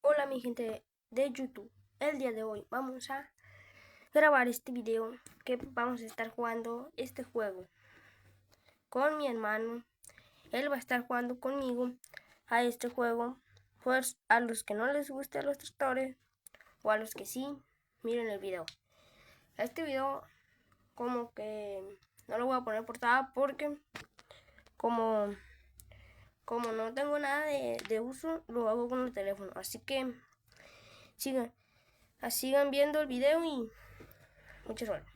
Hola mi gente de YouTube, el día de hoy vamos a grabar este video que vamos a estar jugando este juego con mi hermano. Él va a estar jugando conmigo a este juego. Pues a los que no les gusten los tractores o a los que sí, miren el video. A este video como que no lo voy a poner portada porque como no tengo nada de uso, lo hago con el teléfono. Así que sigan viendo el video y mucha suerte.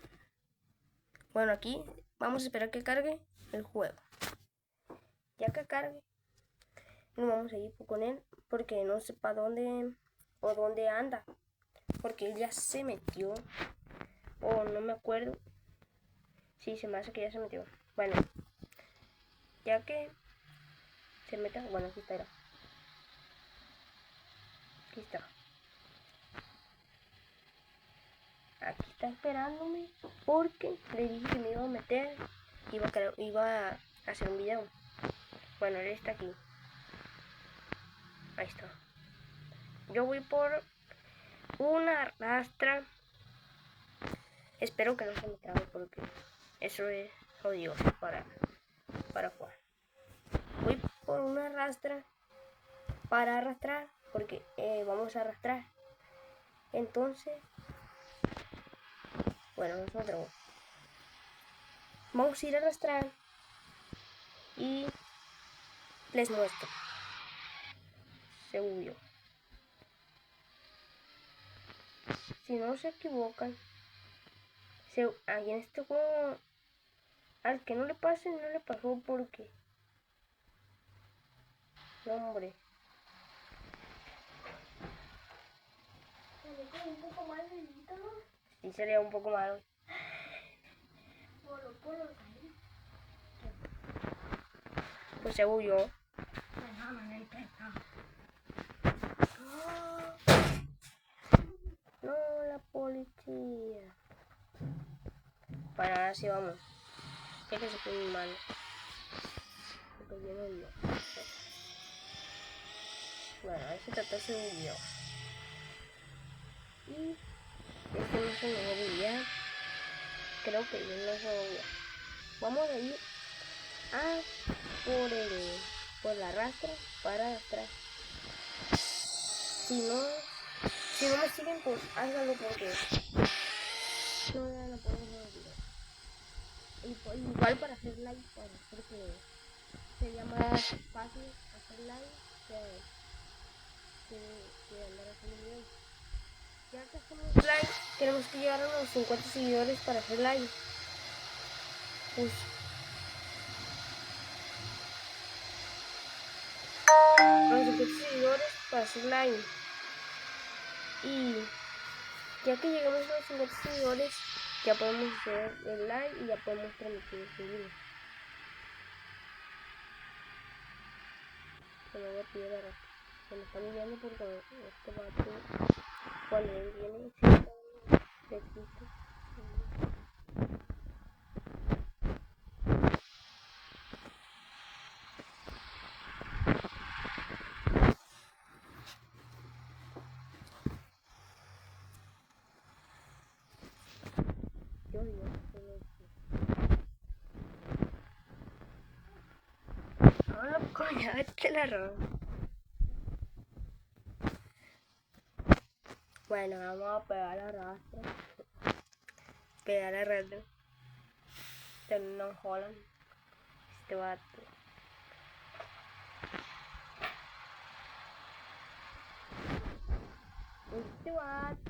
Bueno, aquí vamos a esperar que cargue el juego. Ya que cargue, nos vamos a ir con él porque no sé para dónde o dónde anda. Porque él ya se metió. O no me acuerdo. Sí, se me hace que ya se metió. Bueno, ya que se meta, bueno, aquí está. Aquí está. Aquí está esperándome porque le dije que me iba a meter. Iba a hacer un video. Bueno, él está aquí. Ahí está. Yo voy por una rastra. Espero que no se me trabe porque eso es odioso para jugar. Voy por una rastra para arrastrar porque vamos a arrastrar. Entonces, bueno, nosotros vamos a ir a arrastrar y les muestro. Se huyó. Si no se equivocan, ahí en este juego, al que no le pase, no le pasó porque... No, hombre. Un poco más lento, ¿no? Sí, sería un poco malo. Pues se huyó. No, la policía. Bueno, ahora sí vamos. Sé que se fue mi mano. Porque yo no vio. Bueno, a ver si trató se huyó. Y este no se me olvidó. Creo que yo no se me olvidó. Vamos a ir a por la rastra para arrastrar. Si no me siguen, pues háganlo porque no me van a poder ver el video. Igual para hacer like, porque sería más fácil hacer like que andar haciendo videos. Ya que hacemos like, tenemos que llegar a los 50 seguidores para hacer like. Pues a los 50 seguidores para hacer like. Y ya que llegamos a los 50 seguidores, ya podemos hacer el like y ya podemos transmitir este video. Se me voy a pedir a rato. Se me está mirando porque este vato, cuando él viene, se quita. Ahora coño, vete la ropa. Bueno, vamos a pegar la rastra. Pegar la rastra. Terminó en Holland. Este vato. Este vato.